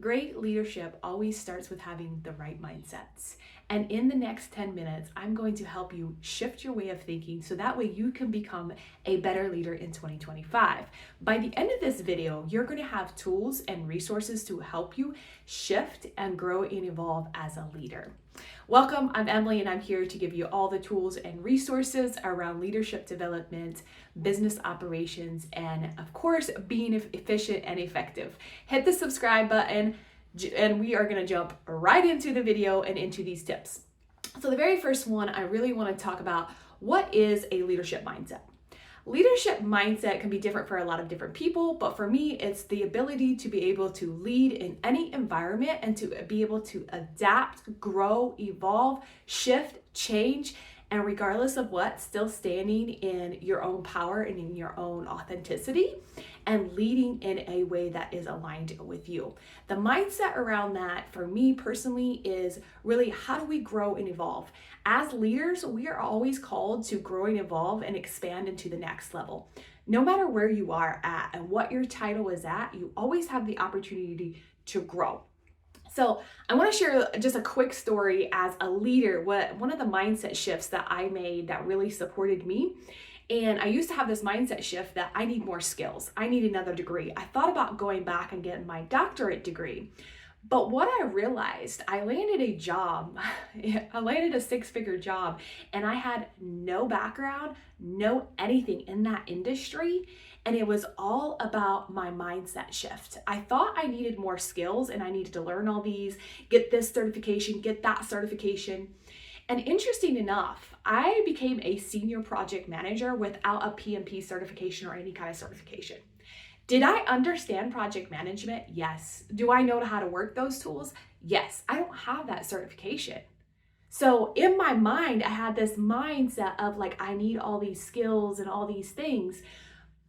Great leadership always starts with having the right mindsets. And in the next 10 minutes, I'm going to help you shift your way of thinking so that way you can become a better leader in 2025. By the end of this video, you're going to have tools and resources to help you shift and grow and evolve as a leader. Welcome, I'm Emily, and I'm here to give you all the tools and resources around leadership development, business operations, and of course, being efficient and effective. Hit the subscribe button, and we are gonna jump right into the video and into these tips. So the very first one, I really wanna talk about what is a leadership mindset. Leadership mindset can be different for a lot of different people, but for me, it's the ability to be able to lead in any environment and to be able to adapt, grow, evolve, shift, change, and regardless of what, still standing in your own power and in your own authenticity and leading in a way that is aligned with you. The mindset around that for me personally is really how do we grow and evolve? As leaders, we are always called to grow and evolve and expand into the next level. No matter where you are at and what your title is at, you always have the opportunity to grow. So I want to share just a quick story as a leader, one of the mindset shifts that I made that really supported me. And I used to have this mindset shift that I need more skills. I need another degree. I thought about going back and getting my doctorate degree. But what I realized, I landed a job, I landed a six-figure job, and I had no background, no anything in that industry. And it was all about my mindset shift. I thought I needed more skills and I needed to learn all these, get this certification, get that certification. And interesting enough, I became a senior project manager without a PMP certification or any kind of certification. Did I understand project management? Yes. Do I know how to work those tools? Yes. I don't have that certification. So in my mind, I had this mindset of like, I need all these skills and all these things.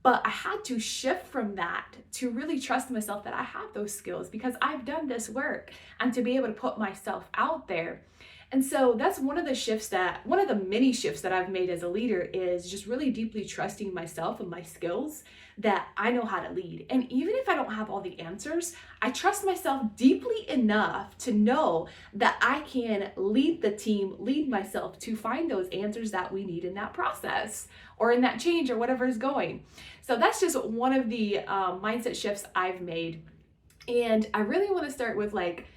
But I had to shift from that to really trust myself that I have those skills because I've done this work and to be able to put myself out there. And so that's one of the many shifts that I've made as a leader is just really deeply trusting myself and my skills that I know how to lead. And even if I don't have all the answers, I trust myself deeply enough to know that I can lead the team, lead myself to find those answers that we need in that process or in that change or whatever is going. So that's just one of the mindset shifts I've made. And I really want to start with like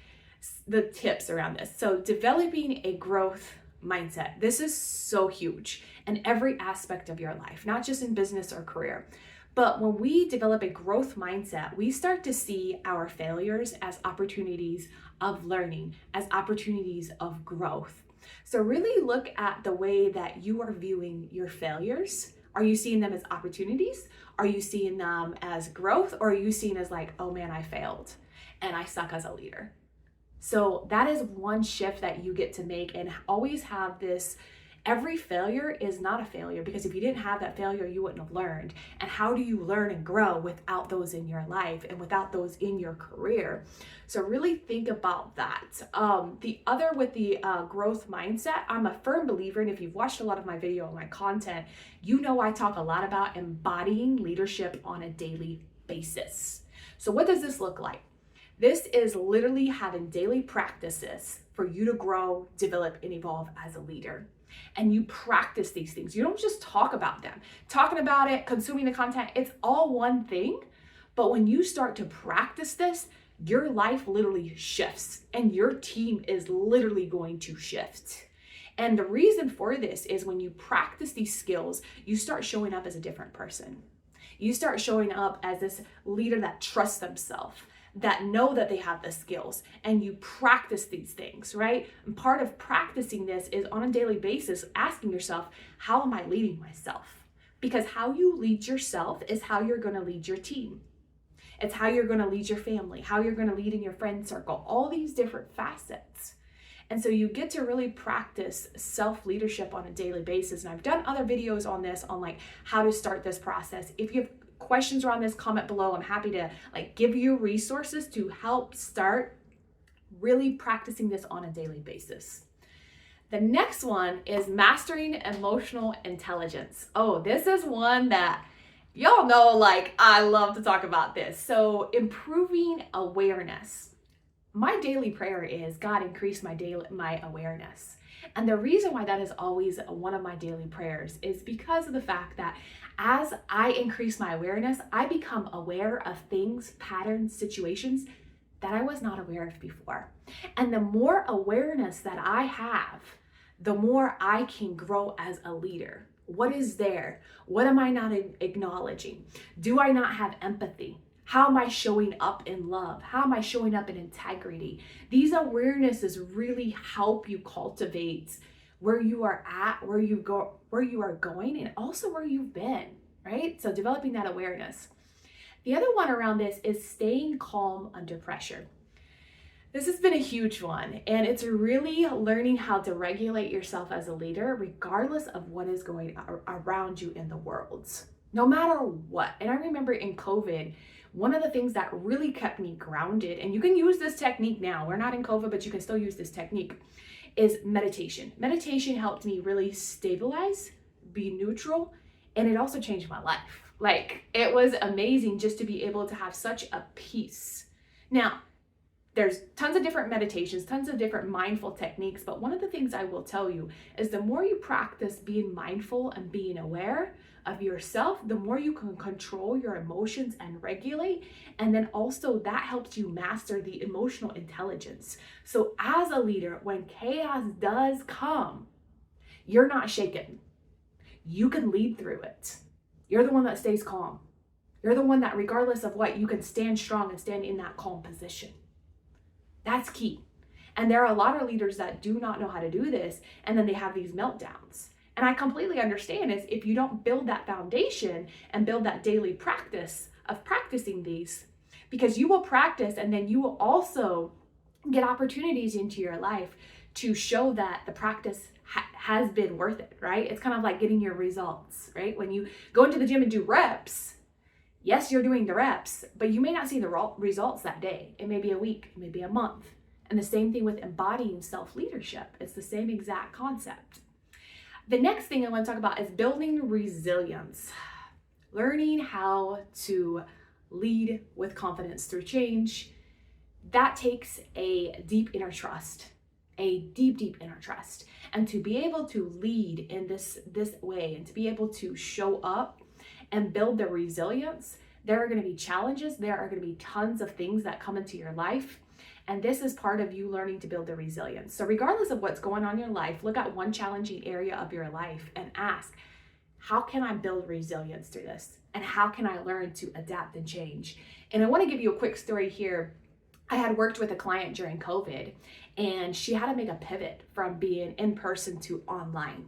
the tips around this. So developing a growth mindset. This is so huge in every aspect of your life, not just in business or career. But when we develop a growth mindset, we start to see our failures as opportunities of learning, as opportunities of growth. So really look at the way that you are viewing your failures. Are you seeing them as opportunities? Are you seeing them as growth? Or are you seeing as like, oh man, I failed and I suck as a leader? So that is one shift that you get to make, and always have this. Every failure is not a failure, because if you didn't have that failure, you wouldn't have learned. And how do you learn and grow without those in your life and without those in your career? So really think about that. The other with the growth mindset, I'm a firm believer, and if you've watched a lot of my video and my content, you know I talk a lot about embodying leadership on a daily basis. So what does this look like? This is literally having daily practices for you to grow, develop, and evolve as a leader. And you practice these things. You don't just talk about them. Talking about it, consuming the content, it's all one thing. But when you start to practice this, your life literally shifts and your team is literally going to shift. And the reason for this is when you practice these skills, you start showing up as a different person. You start showing up as this leader that trusts themselves, that know that they have the skills, and you practice these things, right? And part of practicing this is on a daily basis, asking yourself, how am I leading myself? Because how you lead yourself is how you're gonna lead your team. It's how you're gonna lead your family, how you're gonna lead in your friend circle, all these different facets. And so you get to really practice self-leadership on a daily basis. And I've done other videos on this, on like how to start this process. If you have questions around this, comment below. I'm happy to give you resources to help start really practicing this on a daily basis. The next one is mastering emotional intelligence. Oh, this is one that y'all know, I love to talk about this. So improving awareness my daily prayer is, God, increase my awareness. And the reason why that is always one of my daily prayers is because of the fact that as I increase my awareness, I become aware of things, patterns, situations that I was not aware of before. And the more awareness that I have, the more I can grow as a leader. What is there? What am I not acknowledging? Do I not have empathy? How am I showing up in love? How am I showing up in integrity? These awarenesses really help you cultivate where you are at, where you are going, and also where you've been, right? So developing that awareness. The other one around this is staying calm under pressure. This has been a huge one, and it's really learning how to regulate yourself as a leader, regardless of what is going around you in the world, no matter what. And I remember in COVID, one of the things that really kept me grounded, and you can use this technique now, we're not in COVID, but you can still use this technique, is meditation. Meditation helped me really stabilize, be neutral, and it also changed my life. Like, it was amazing just to be able to have such a peace. Now, there's tons of different meditations, tons of different mindful techniques, but one of the things I will tell you is the more you practice being mindful and being aware of yourself, the more you can control your emotions and regulate. And then also that helps you master the emotional intelligence. So as a leader, when chaos does come, you're not shaken. You can lead through it. You're the one that stays calm. You're the one that, regardless of what, you can stand strong and stand in that calm position. That's key. And there are a lot of leaders that do not know how to do this, and then they have these meltdowns. And I completely understand is if you don't build that foundation and build that daily practice of practicing these, because you will practice and then you will also get opportunities into your life to show that the practice has been worth it, right? It's kind of like getting your results, right? When you go into the gym and do reps, yes, you're doing the reps, but you may not see the results that day. It may be a week, it may be a month. And the same thing with embodying self-leadership. It's the same exact concept. The next thing I want to talk about is building resilience. Learning how to lead with confidence through change. That takes a deep inner trust, a deep, deep inner trust. And to be able to lead in this way and to be able to show up and build the resilience, there are going to be challenges. There are going to be tons of things that come into your life. And this is part of you learning to build the resilience. So regardless of what's going on in your life, look at one challenging area of your life and ask, how can I build resilience through this? And how can I learn to adapt and change? And I want to give you a quick story here. I had worked with a client during COVID, and she had to make a pivot from being in person to online.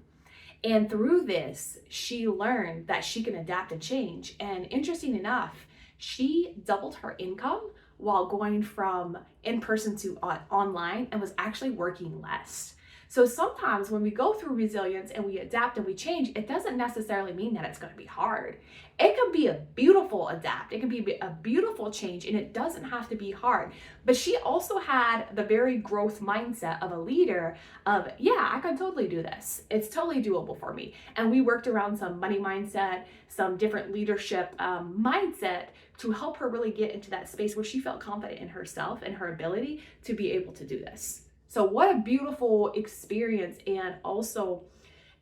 And through this, she learned that she can adapt and change. And interesting enough, she doubled her income while going from in-person to online and was actually working less. So sometimes when we go through resilience and we adapt and we change, it doesn't necessarily mean that it's going to be hard. It can be a beautiful adapt. It can be a beautiful change, and it doesn't have to be hard. But she also had the very growth mindset of a leader of, yeah, I can totally do this. It's totally doable for me. And we worked around some money mindset, some different leadership mindset to help her really get into that space where she felt confident in herself and her ability to be able to do this. So what a beautiful experience, and also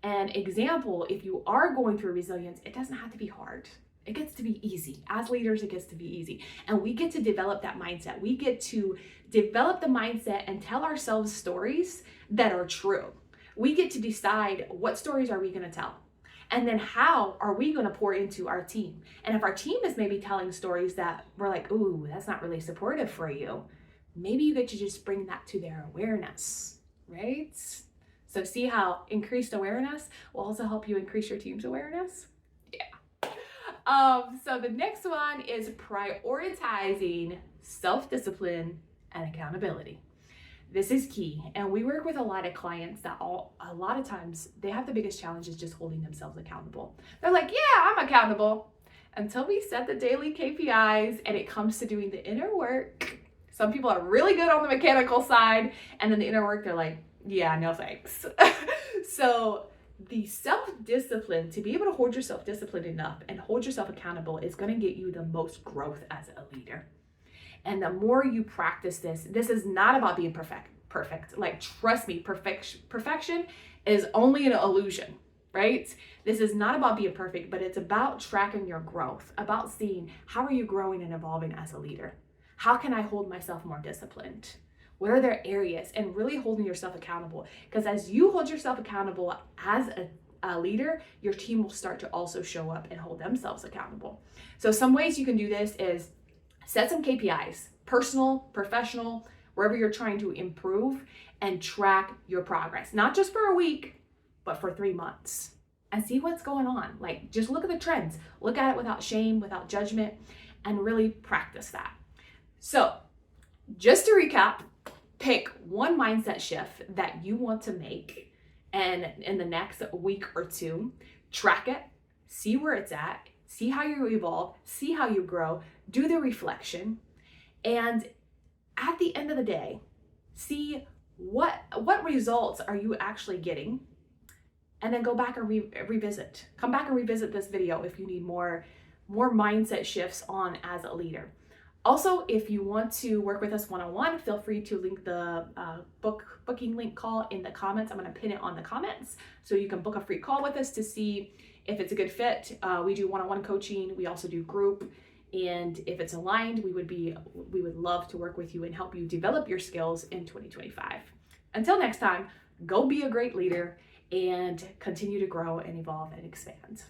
an example. If you are going through resilience, it doesn't have to be hard. It gets to be easy. As leaders, it gets to be easy. And we get to develop that mindset. We get to develop the mindset and tell ourselves stories that are true. We get to decide what stories are we going to tell. And then how are we going to pour into our team? And if our team is maybe telling stories that we're like, ooh, that's not really supportive for you, maybe you get to just bring that to their awareness, right? So see how increased awareness will also help you increase your team's awareness? Yeah. So the next one is prioritizing self-discipline and accountability. This is key. And we work with a lot of clients that a lot of times they have the biggest challenge is just holding themselves accountable. They're like, yeah, I'm accountable. Until we set the daily KPIs and it comes to doing the inner work. Some people are really good on the mechanical side, and then the inner work, they're like, yeah, no thanks. So the self-discipline, to be able to hold yourself disciplined enough and hold yourself accountable, is going to get you the most growth as a leader. And the more you practice this is not about being perfect. Like, trust me, perfection is only an illusion, right? This is not about being perfect, but it's about tracking your growth, about seeing how are you growing and evolving as a leader? How can I hold myself more disciplined? What are their areas? And really holding yourself accountable. Because as you hold yourself accountable as a leader, your team will start to also show up and hold themselves accountable. So some ways you can do this is set some KPIs, personal, professional, wherever you're trying to improve, and track your progress, not just for a week, but for 3 months, and see what's going on. Like, just look at the trends, look at it without shame, without judgment, and really practice that. So just to recap, pick one mindset shift that you want to make, and in the next week or two, track it, see where it's at, see how you evolve, see how you grow, do the reflection, and at the end of the day, see what results are you actually getting, and then go back and revisit. Come back and revisit this video if you need more mindset shifts on as a leader. Also, if you want to work with us one-on-one, feel free to link the booking link call in the comments. I'm going to pin it on the comments so you can book a free call with us to see if it's a good fit. We do one-on-one coaching. We also do group. And if it's aligned, we would love to work with you and help you develop your skills in 2025. Until next time, go be a great leader and continue to grow and evolve and expand.